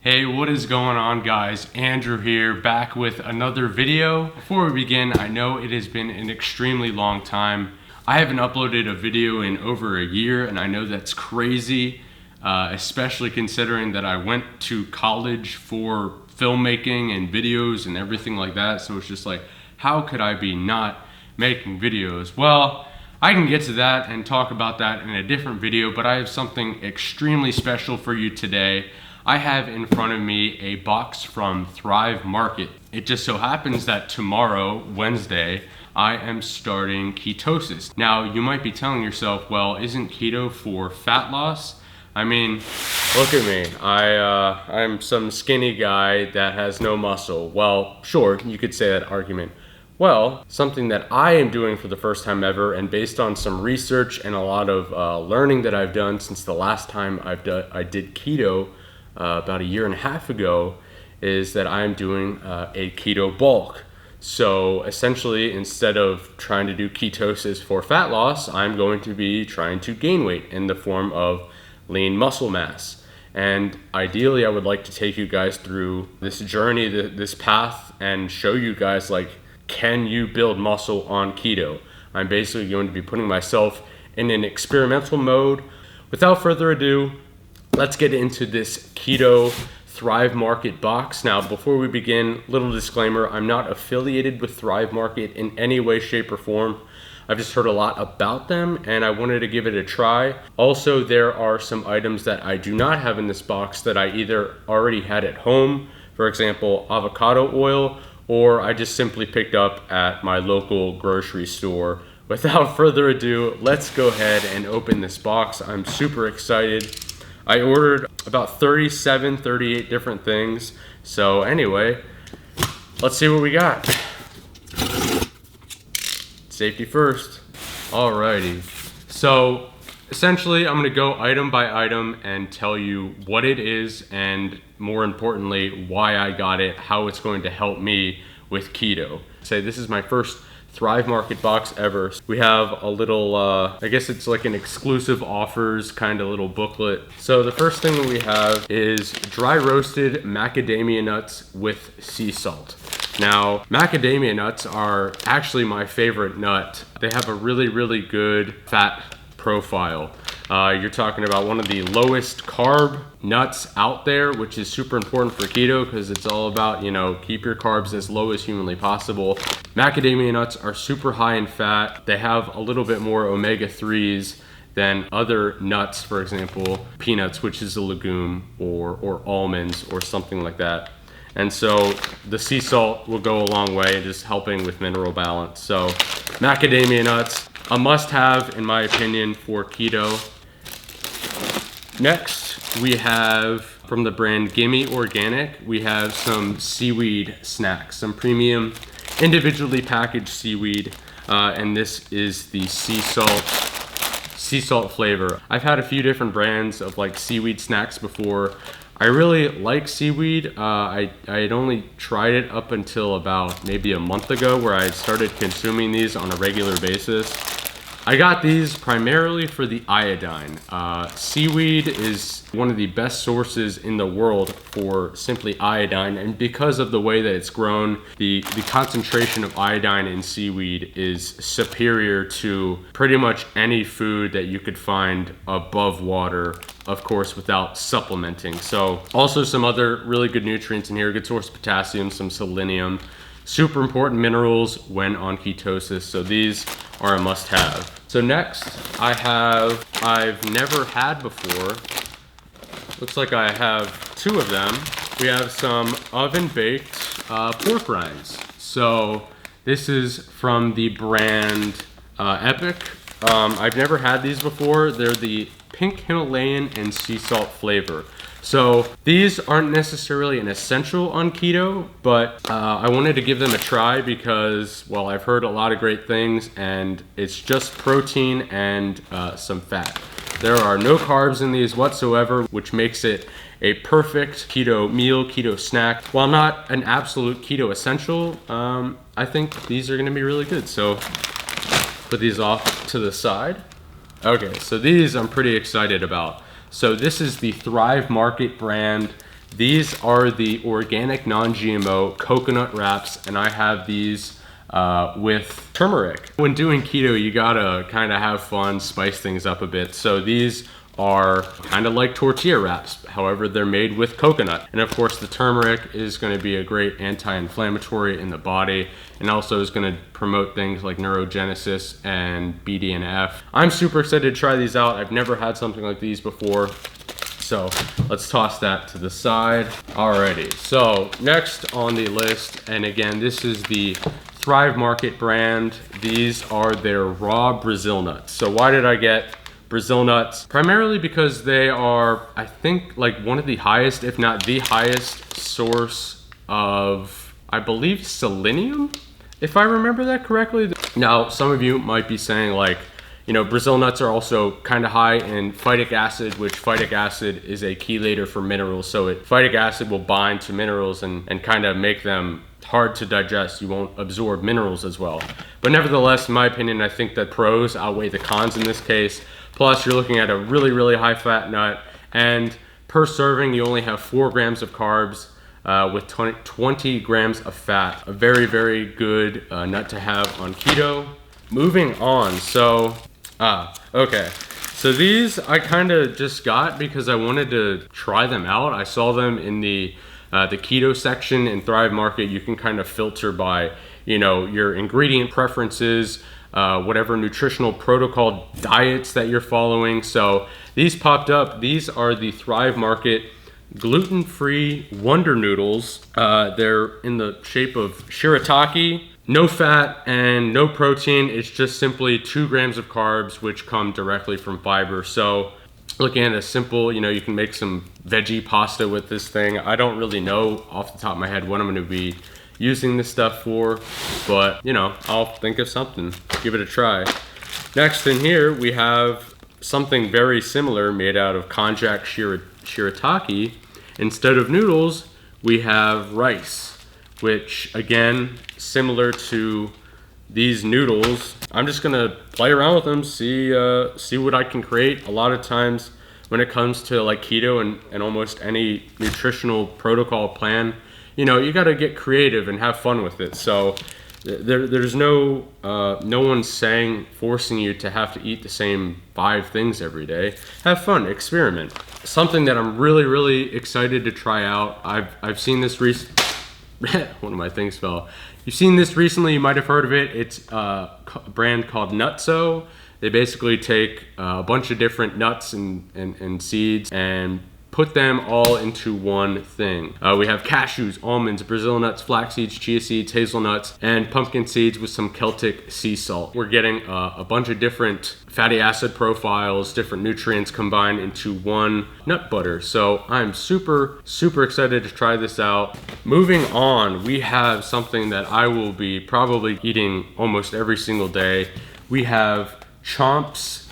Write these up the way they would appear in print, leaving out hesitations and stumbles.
Hey, what is going on, guys? Andrew here, back with another video. Before we begin, I know it has been an extremely long time. I haven't uploaded a video in over a year, and I know that's crazy, especially considering that I went to college for filmmaking and videos and everything like that. So it's just like, how could I be not making videos? Well, I can get to that and talk about that in a different video, but I have something extremely special for you today. I have in front of me a box from Thrive Market. It just so happens that tomorrow, Wednesday, I am starting Ketosis. Now, you might be telling yourself, well, isn't keto for fat loss? I mean, look at me. I'm some skinny guy that has no muscle. Well, sure, you could say that argument. Well, something that I am doing for the first time ever, and based on some research and a lot of learning that I've done since the last time I did keto about a year and a half ago, is that I'm doing a Keto Bulk. So essentially, instead of trying to do ketosis for fat loss, I'm going to be trying to gain weight in the form of lean muscle mass. And ideally, I would like to take you guys through this journey, this path, and show you guys, like, can you build muscle on keto? I'm basically going to be putting myself in an experimental mode. Without further ado, let's get into this Keto Thrive Market box. Now, before we begin, little disclaimer, I'm not affiliated with Thrive Market in any way, shape, or form. I've just heard a lot about them and I wanted to give it a try. Also, there are some items that I do not have in this box that I either already had at home, for example, avocado oil, or I just simply picked up at my local grocery store. Without further ado, let's go ahead and open this box. I'm super excited. I ordered about 38 different things. So anyway, let's see what we got. Safety first. Alrighty. So essentially, I'm gonna go item by item and tell you what it is, and more importantly, why I got it, how it's going to help me with keto. Say this is my first Thrive Market box ever. We have a little, I guess it's like an exclusive offers kind of little booklet. So the first thing that we have is dry roasted macadamia nuts with sea salt. Now, macadamia nuts are actually my favorite nut. They have a really good fat profile. You're talking about one of the lowest carb nuts out there, which is super important for keto because it's all about, you know, keep your carbs as low as humanly possible. Macadamia nuts are super high in fat. They have a little bit more omega-3s than other nuts, for example, peanuts, which is a legume, or almonds or something like that. And so the sea salt will go a long way in just helping with mineral balance. So macadamia nuts, a must-have in my opinion for keto. Next, we have from the brand Gimme Organic, we have some seaweed snacks, some premium individually packaged seaweed, and this is the sea salt flavor. I've had a few different brands of like seaweed snacks before. I really like seaweed. I had only tried it up until about maybe a month ago, where I started consuming these on a regular basis. I got these primarily for the iodine. Seaweed is one of the best sources in the world for simply iodine, and because of the way that it's grown, the concentration of iodine in seaweed is superior to pretty much any food that you could find above water, of course, without supplementing. So also some other really good nutrients in here, good source of potassium, some selenium, super important minerals when on ketosis. So these are a must-have. So next, I've never had before. Looks like I have two of them. We have some oven-baked pork rinds. So this is from the brand Epic. I've never had these before. They're the pink Himalayan and sea salt flavor. So these aren't necessarily an essential on keto, but I wanted to give them a try because, well, I've heard a lot of great things, and it's just protein and some fat. There are no carbs in these whatsoever, which makes it a perfect keto meal, keto snack. While not an absolute keto essential, I think these are gonna be really good. So put these off to the side. Okay, so these I'm pretty excited about. So this is the Thrive Market brand These are the organic non-GMO coconut wraps, and I have these with turmeric. When doing keto, you gotta kind of have fun, spice things up a bit. So these are kind of like tortilla wraps, however they're made with coconut. And of course the turmeric is going to be a great anti-inflammatory in the body, and also is going to promote things like neurogenesis and BDNF. I'm super excited to try these out. I've never had something like these before, so let's toss that to the side. Alrighty, so next on the list, and again, this is the Thrive Market brand. These are their raw Brazil nuts. So why did I get Brazil nuts? Primarily because they are, I think, like one of the highest, if not the highest source of, I believe, selenium, if I remember that correctly. Now, some of you might be saying like, you know, Brazil nuts are also kind of high in phytic acid, which phytic acid is a chelator for minerals. So phytic acid will bind to minerals and kind of make them hard to digest. You won't absorb minerals as well. But nevertheless, in my opinion, I think that pros outweigh the cons in this case. Plus, you're looking at a really, really high fat nut, and per serving, you only have 4 grams of carbs with 20 grams of fat. A very, very good nut to have on keto. Moving on, so, okay. So these I kind of just got because I wanted to try them out. I saw them in the keto section in Thrive Market. You can kind of filter by, you know, your ingredient preferences, whatever nutritional protocol diets that you're following. So these popped up. These are the Thrive Market gluten-free Wonder Noodles. They're in the shape of Shirataki. No fat and no protein. It's just simply 2 grams of carbs, which come directly from fiber. So looking at a simple, you know, you can make some veggie pasta with this thing. I don't really know off the top of my head what I'm gonna be using this stuff for, but you know, I'll think of something, give it a try. Next in here, we have something very similar made out of konjac shirataki. Instead of noodles, we have rice, which again, similar to these noodles. I'm just gonna play around with them, see what I can create. A lot of times when it comes to like keto and almost any nutritional protocol plan, you know, you gotta get creative and have fun with it. So there's no one's forcing you to have to eat the same 5 things every day. Have fun, experiment. Something that I'm really, really excited to try out. I've seen this one of my things fell. You've seen this recently, you might have heard of it. It's a brand called Nutso. They basically take a bunch of different nuts and seeds and put them all into one thing. We have cashews, almonds, Brazil nuts, flax seeds, chia seeds, hazelnuts, and pumpkin seeds with some Celtic sea salt. We're getting a bunch of different fatty acid profiles, different nutrients combined into one nut butter. So I'm super, super excited to try this out. Moving on, we have something that I will be probably eating almost every single day. We have Chomps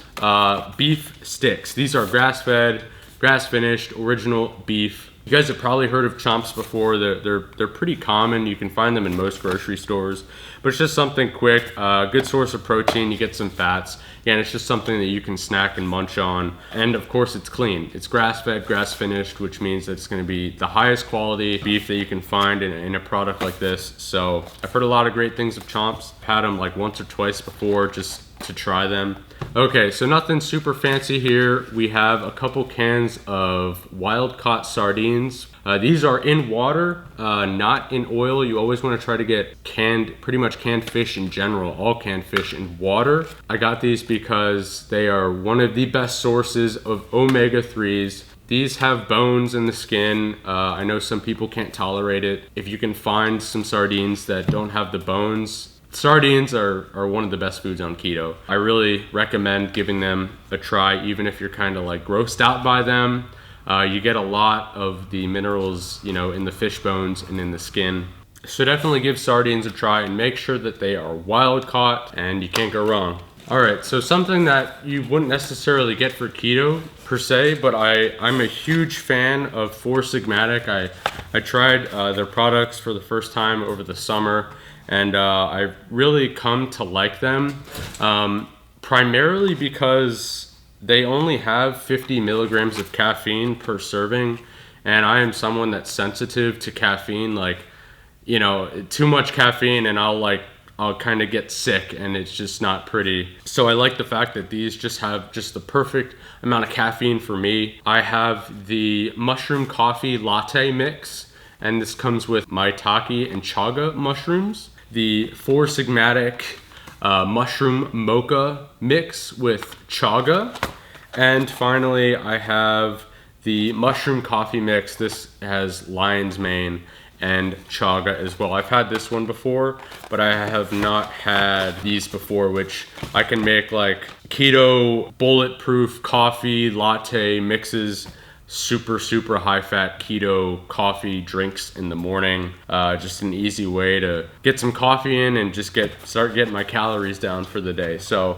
beef sticks. These are grass-fed, grass-finished, original beef. You guys have probably heard of Chomps before. They're pretty common. You can find them in most grocery stores. But it's just something quick, good source of protein. You get some fats. Again, it's just something that you can snack and munch on. And of course, it's clean. It's grass-fed, grass-finished, which means that it's going to be the highest quality beef that you can find in a product like this. So I've heard a lot of great things of Chomps. I've had them like once or twice before just to try them. Okay, so nothing super fancy here. We have a couple cans of wild-caught sardines. These are in water, not in oil. You always want to try to get pretty much canned fish in general, all canned fish in water. I got these because they are one of the best sources of omega-3s. These have bones in the skin. I know some people can't tolerate it. If you can find some sardines that don't have the bones, sardines are one of the best foods on keto. I really recommend giving them a try, even if you're kind of like grossed out by them. You get a lot of the minerals, you know, in the fish bones and in the skin. So definitely give sardines a try and make sure that they are wild caught, and you can't go wrong. All right, so something that you wouldn't necessarily get for keto per se, but I'm a huge fan of Four Sigmatic. I tried their products for the first time over the summer, and I've really come to like them, primarily because they only have 50 milligrams of caffeine per serving, And I am someone that's sensitive to caffeine, like, you know, too much caffeine and I'll kind of get sick, and it's just not pretty. So I like the fact that these just have just the perfect amount of caffeine for me. I have the mushroom coffee latte mix, and this comes with maitake and chaga mushrooms. The Four Sigmatic mushroom mocha mix with chaga. And finally, I have the mushroom coffee mix. This has lion's mane and chaga as well. I've had this one before, but I have not had these before, which I can make like keto bulletproof coffee latte mixes, super high fat keto coffee drinks in the morning. Just an easy way to get some coffee in and just start getting my calories down for the day. So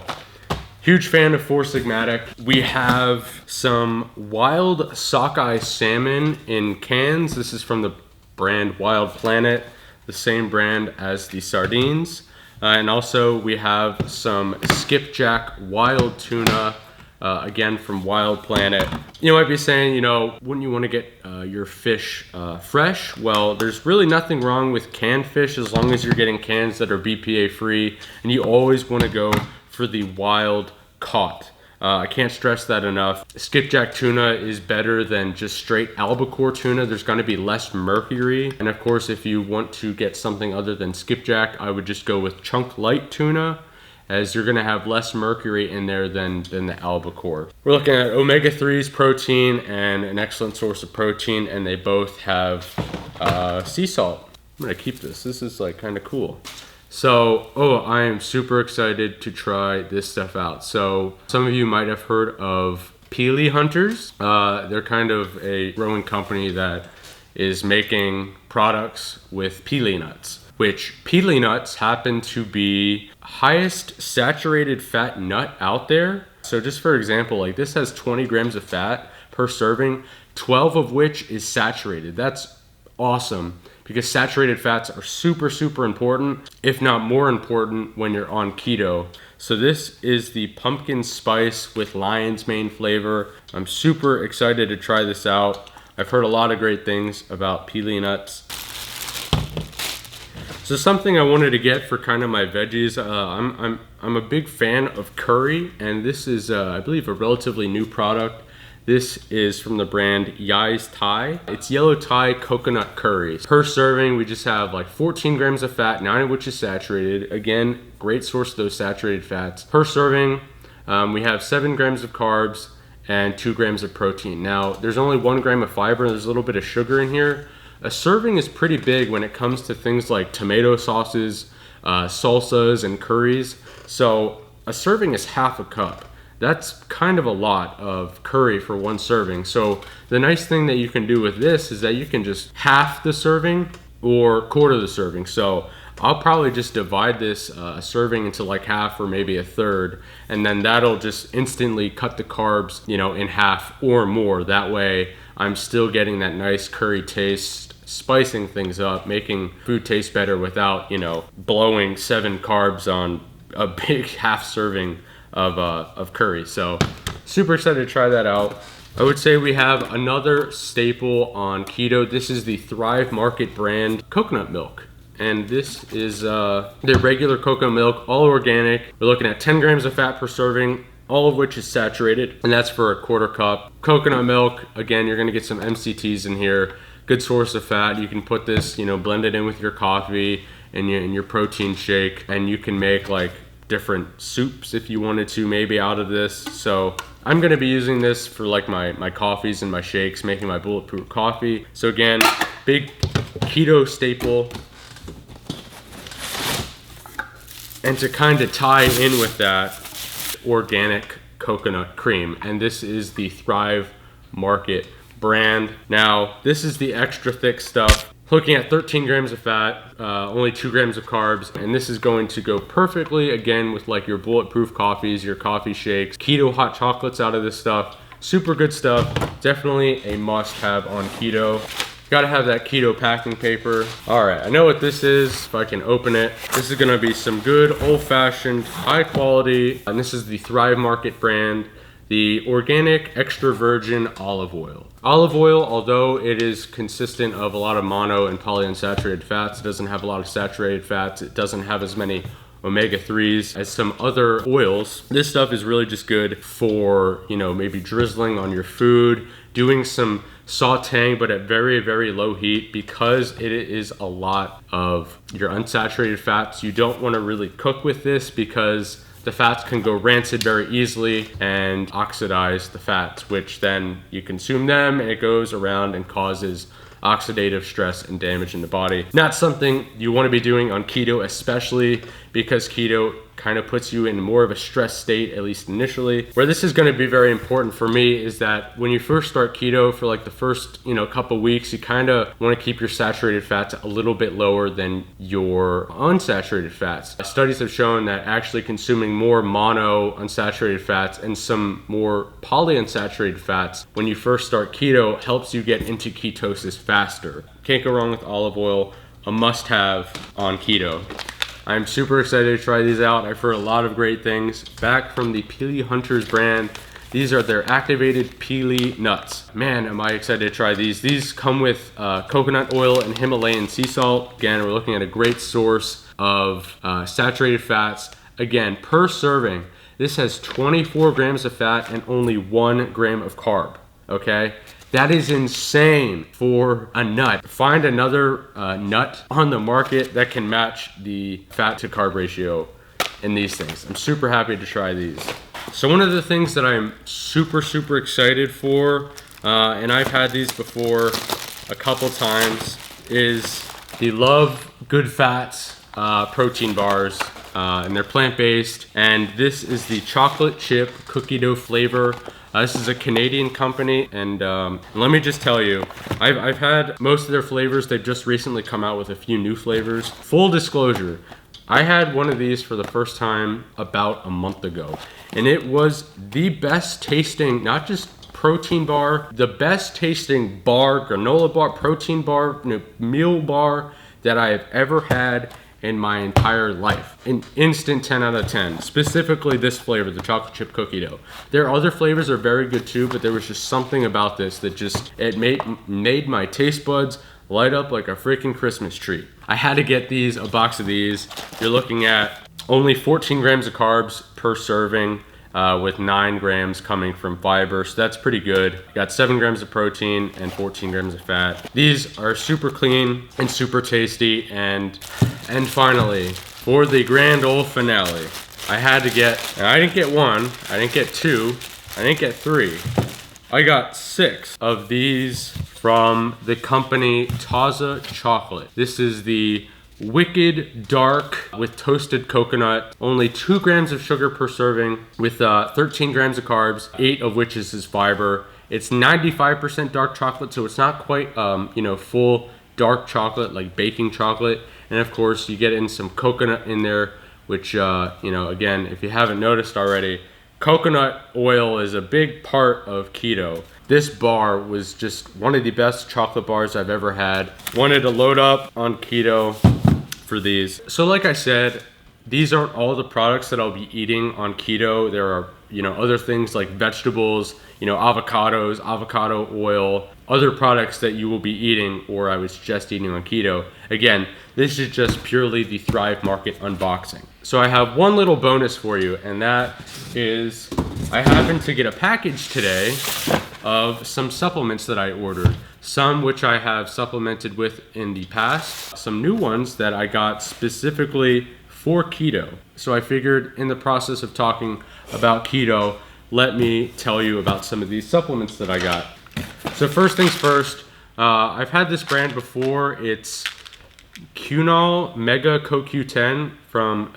huge fan of Four Sigmatic. We have some wild sockeye salmon in cans. This is from the brand Wild Planet, the same brand as the sardines. And also we have some Skipkack wild tuna, again from Wild Planet. You might be saying, you know, wouldn't you want to get your fish fresh? Well, there's really nothing wrong with canned fish as long as you're getting cans that are BPA free, and you always want to go for the wild caught. I can't stress that enough. Skipjack tuna is better than just straight albacore tuna. There's going to be less mercury. And of course, if you want to get something other than skipjack, I would just go with chunk light tuna, as you're going to have less mercury in there than the albacore. We're looking at omega-3s protein and an excellent source of protein, and they both have sea salt. I'm going to keep this. This is like kind of cool. So, I am super excited to try this stuff out. So, some of you might have heard of Peely Hunters. They're kind of a growing company that is making products with peely nuts, which peely nuts happen to be highest saturated fat nut out there. So just for example, like this has 20 grams of fat per serving, 12 of which is saturated. That's awesome, because saturated fats are super important, if not more important, when you're on keto. So this is the pumpkin spice with lion's mane flavor. I'm super excited to try this out. I've heard a lot of great things about peely nuts. So something I wanted to get for kind of my veggies, I'm a big fan of curry, and this is I believe a relatively new product. This is from the brand Yai's Thai. It's yellow Thai coconut curry. Per serving, we just have like 14 grams of fat, 9 of which is saturated. Again, great source of those saturated fats. Per serving, we have 7 grams of carbs and 2 grams of protein. Now, there's only 1 gram of fiber, and there's a little bit of sugar in here. A serving is pretty big when it comes to things like tomato sauces, salsas, and curries. So a serving is half a cup. That's kind of a lot of curry for 1 serving. So the nice thing that you can do with this is that you can just half the serving or quarter the serving. So I'll probably just divide this serving into like half or maybe a third, and then that'll just instantly cut the carbs, you know, in half or more. That way I'm still getting that nice curry taste, spicing things up, making food taste better without, you know, blowing 7 carbs on a big half serving of curry. So super excited to try that out. I would say we have another staple on keto. This is the Thrive Market brand coconut milk, and this is their regular coconut milk, all organic. We're looking at 10 grams of fat per serving, all of which is saturated, and that's for a quarter cup. Coconut milk, again, you're gonna get some MCTs in here. Good source of fat. You can put this, you know, blend it in with your coffee and your protein shake, and you can make like different soups if you wanted to, maybe out of this. So I'm gonna be using this for like my coffees and my shakes, making my bulletproof coffee. So again, big keto staple. And to kind of tie in with that, organic coconut cream. And this is the Thrive Market brand. Now, this is the extra thick stuff. Looking at 13 grams of fat, only 2 grams of carbs, and this is going to go perfectly, again, with like your bulletproof coffees, your coffee shakes, keto hot chocolates out of this stuff. Super good stuff. Definitely a must-have on keto. Gotta have that keto packing paper. All right, I know what this is, if I can open it. This is gonna be some good old-fashioned, high quality, and this is the Thrive Market brand. the organic extra virgin olive oil. Olive oil, although it is consistent of a lot of mono and polyunsaturated fats, it doesn't have a lot of saturated fats, it doesn't have as many omega-3s as some other oils. This stuff is really just good for, you know, maybe drizzling on your food, doing some sauteing, but at very, very low heat, because it is a lot of your unsaturated fats. You don't want to really cook with this because the fats can go rancid very easily and oxidize the fats, which then you consume them and it goes around and causes oxidative stress and damage in the body. Not something you want to be doing on keto, especially because keto kind of puts you in more of a stress state, at least initially. Where this is going to be very important for me is that when you first start keto, for like the first, you know, couple weeks, you kind of want to keep your saturated fats a little bit lower than your unsaturated fats. Studies have shown that actually consuming more mono unsaturated fats and some more polyunsaturated fats when you first start keto helps you get into ketosis faster. Can't go wrong with olive oil, a must-have on keto. I'm super excited to try these out. I've heard a lot of great things back from the Peely Hunters brand. These are their activated Peely nuts. Man, am I excited to try these. These come with coconut oil and Himalayan sea salt. Again, we're looking at a great source of saturated fats. Again, per serving, this has 24 grams of fat and only 1 gram of carb, okay? That is insane for a nut. Find another nut on the market that can match the fat to carb ratio in these things. I'm super happy to try these. So one of the things that I'm super excited for, and I've had these before a couple times, is the Love Good Fats protein bars. And they're plant-based. And this is the chocolate chip cookie dough flavor. This is a Canadian company, and let me just tell you, I've had most of their flavors. They've just recently come out with a few new flavors. Full disclosure, I had one of these for the first time about a month ago, and it was the best tasting, not just protein bar, the best tasting bar, granola bar, protein bar, meal bar that I have ever had in my entire life. An instant 10 out of 10. Specifically this flavor, the chocolate chip cookie dough. Their other flavors are very good too, but there was just something about this that just, it made my taste buds light up like a freaking Christmas tree. I had to get these, a box of these. You're looking at only 14 grams of carbs per serving, with 9 grams coming from fiber, so that's pretty good. You got 7 grams of protein and 14 grams of fat. These are super clean and super tasty, and finally, for the grand old finale, I had to get, and I didn't get 1, I didn't get 2, I didn't get 3, I got 6 of these from the company Taza chocolate. This is the Wicked Dark with toasted coconut, only 2 grams of sugar per serving with 13 grams of carbs, 8 of which is fiber. It's 95% dark chocolate, so it's not quite, full dark chocolate like baking chocolate. And of course, you get in some coconut in there, which, again, if you haven't noticed already, coconut oil is a big part of keto. This bar was just one of the best chocolate bars I've ever had. Wanted to load up on keto for these. So like I said, these aren't all the products that I'll be eating on keto. There are, other things like vegetables, avocados, avocado oil, other products that you will be eating or I was just eating on keto. Again, this is just purely the Thrive Market unboxing. So I have one little bonus for you, and that is I happened to get a package today of some supplements that I ordered. Some which I have supplemented with in the past, some new ones that I got specifically for keto. So I figured in the process of talking about keto, let me tell you about some of these supplements that I got. So first things first, I've had this brand before. It's Quinol Mega CoQ10 from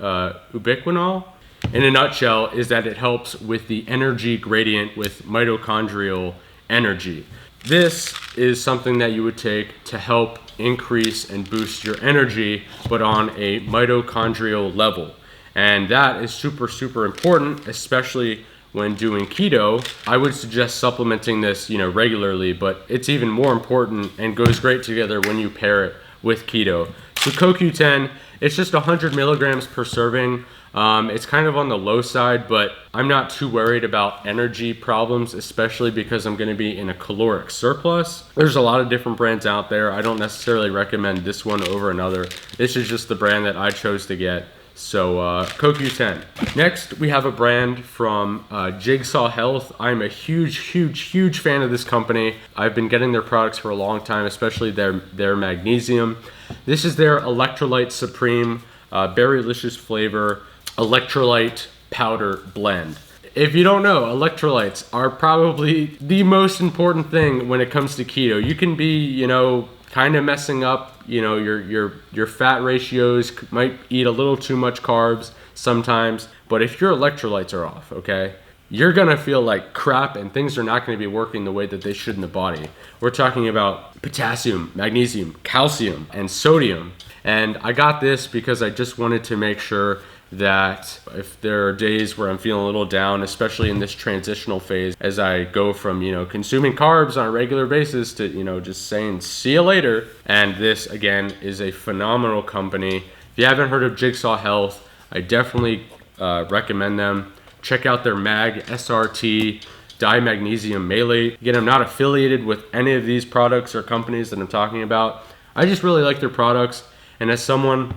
Ubiquinol. In a nutshell, is that it helps with the energy gradient with mitochondrial energy. This is something that you would take to help increase and boost your energy, but on a mitochondrial level. And that is super important, especially when doing keto. I would suggest supplementing this, regularly, but it's even more important and goes great together when you pair it with keto. So CoQ10, it's just 100 milligrams per serving. It's kind of on the low side, but I'm not too worried about energy problems, especially because I'm going to be in a caloric surplus. There's a lot of different brands out there. I don't necessarily recommend this one over another. This is just the brand that I chose to get. So CoQ10. Next, we have a brand from Jigsaw Health. I'm a huge fan of this company. I've been getting their products for a long time, especially their magnesium. This is their Electrolyte Supreme Berrylicious flavor Electrolyte powder blend. If you don't know, electrolytes are probably the most important thing when it comes to keto. You can be, you know, kind of messing up, you know, your fat ratios, might eat a little too much carbs sometimes, but if your electrolytes are off, okay, you're gonna feel like crap and things are not gonna be working the way that they should in the body. We're talking about potassium, magnesium, calcium, and sodium. And I got this because I just wanted to make sure that if there are days where I'm feeling a little down, especially in this transitional phase, as I go from, you know, consuming carbs on a regular basis to, you know, just saying, see you later. And this, again, is a phenomenal company. If you haven't heard of Jigsaw Health, I definitely recommend them. Check out their Mag SRT Dimagnesium Malate. Again, I'm not affiliated with any of these products or companies that I'm talking about. I just really like their products. And as someone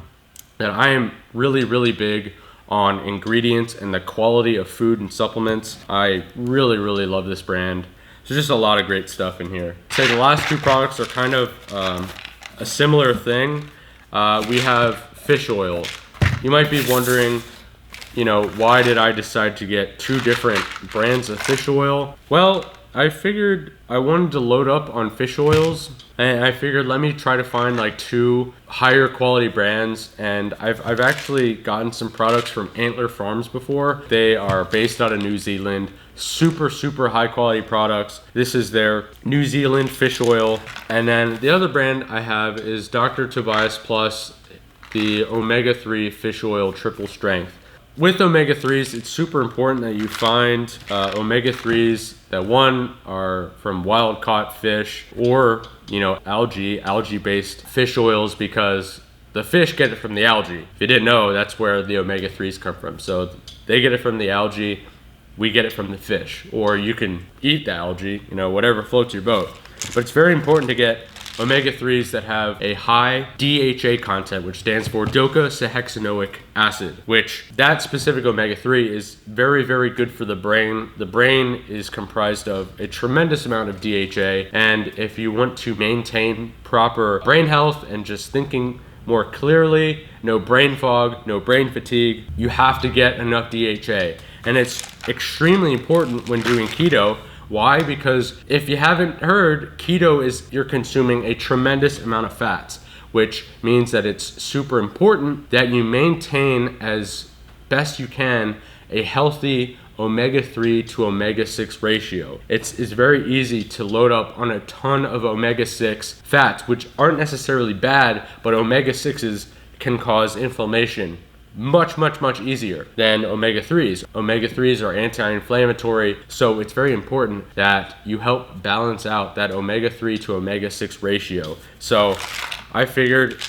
that I am really big on ingredients and the quality of food and supplements, I really love this brand. There's just a lot of great stuff in here. So the last two products are kind of a similar thing. We have fish oil. You might be wondering, you know, why did I decide to get two different brands of fish oil? Well, I figured I wanted to load up on fish oils, and I figured let me try to find like two higher quality brands. And I've actually gotten some products from Antler Farms before. They are based out of New Zealand. Super high quality products. This is their New Zealand fish oil. And then the other brand I have is Dr. Tobias Plus, the omega-3 fish oil triple strength. With omega-3s, it's super important that you find omega-3s that, one, are from wild-caught fish or, you know, algae-based fish oils, because the fish get it from the algae. If you didn't know, that's where the omega-3s come from. So they get it from the algae, we get it from the fish. Or you can eat the algae, you know, whatever floats your boat. But it's very important to get omega-3s that have a high DHA content, which stands for docosahexaenoic acid, which that specific omega-3 is very good for the brain. The brain is comprised of a tremendous amount of DHA, and if you want to maintain proper brain health and just thinking more clearly, no brain fog, no brain fatigue, you have to get enough DHA. And it's extremely important when doing keto. Why? Because if you haven't heard, keto is you're consuming a tremendous amount of fats, which means that it's super important that you maintain as best you can a healthy omega-3 to omega-6 ratio. It's very easy to load up on a ton of omega-6 fats, which aren't necessarily bad, but omega-6s can cause inflammation much easier than omega-3s. Omega-3s are anti-inflammatory, so it's very important that you help balance out that omega-3 to omega-6 ratio. So I figured,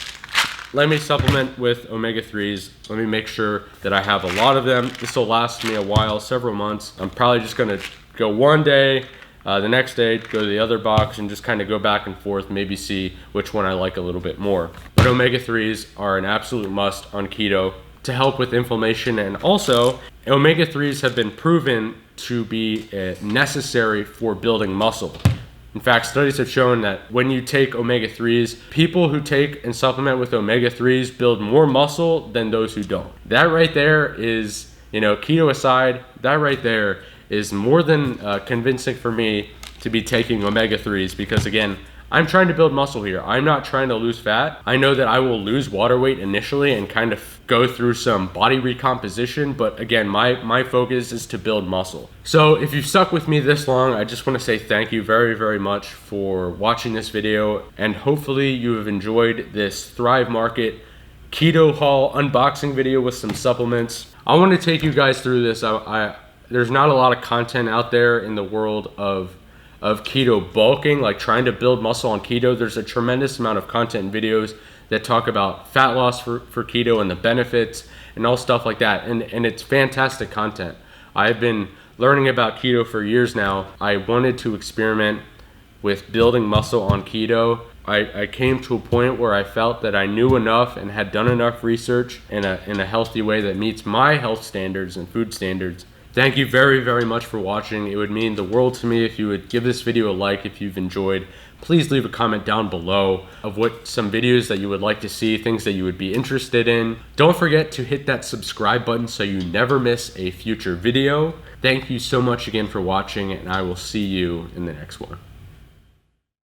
let me supplement with omega-3s. Let me make sure that I have a lot of them. This will last me a while, several months. I'm probably just gonna go one day, the next day go to the other box and just kind of go back and forth, maybe see which one I like a little bit more. But omega-3s are an absolute must on keto to help with inflammation, and also omega-3s have been proven to be necessary for building muscle. In fact, studies have shown that when you take omega-3s, people who take and supplement with omega-3s build more muscle than those who don't. That right there is, you know, keto aside, that right there is more than convincing for me to be taking omega-3s, because again, I'm trying to build muscle here. I'm not trying to lose fat. I know that I will lose water weight initially and kind of go through some body recomposition, but again, my focus is to build muscle. So if you've stuck with me this long, I just want to say thank you very much for watching this video, and hopefully you have enjoyed this Thrive Market keto haul unboxing video with some supplements. I want to take you guys through this. There's not a lot of content out there in the world of keto bulking, like trying to build muscle on keto. There's a tremendous amount of content and videos that talk about fat loss for keto and the benefits, and all stuff like that. And it's fantastic content. I've been learning about keto for years now. I wanted to experiment with building muscle on keto. I came to a point where I felt that I knew enough and had done enough research in a healthy way that meets my health standards and food standards. Thank you very, very much for watching. It would mean the world to me if you would give this video a like if you've enjoyed. Please leave a comment down below of what some videos that you would like to see, things that you would be interested in. Don't forget to hit that subscribe button so you never miss a future video. Thank you so much again for watching, and I will see you in the next one.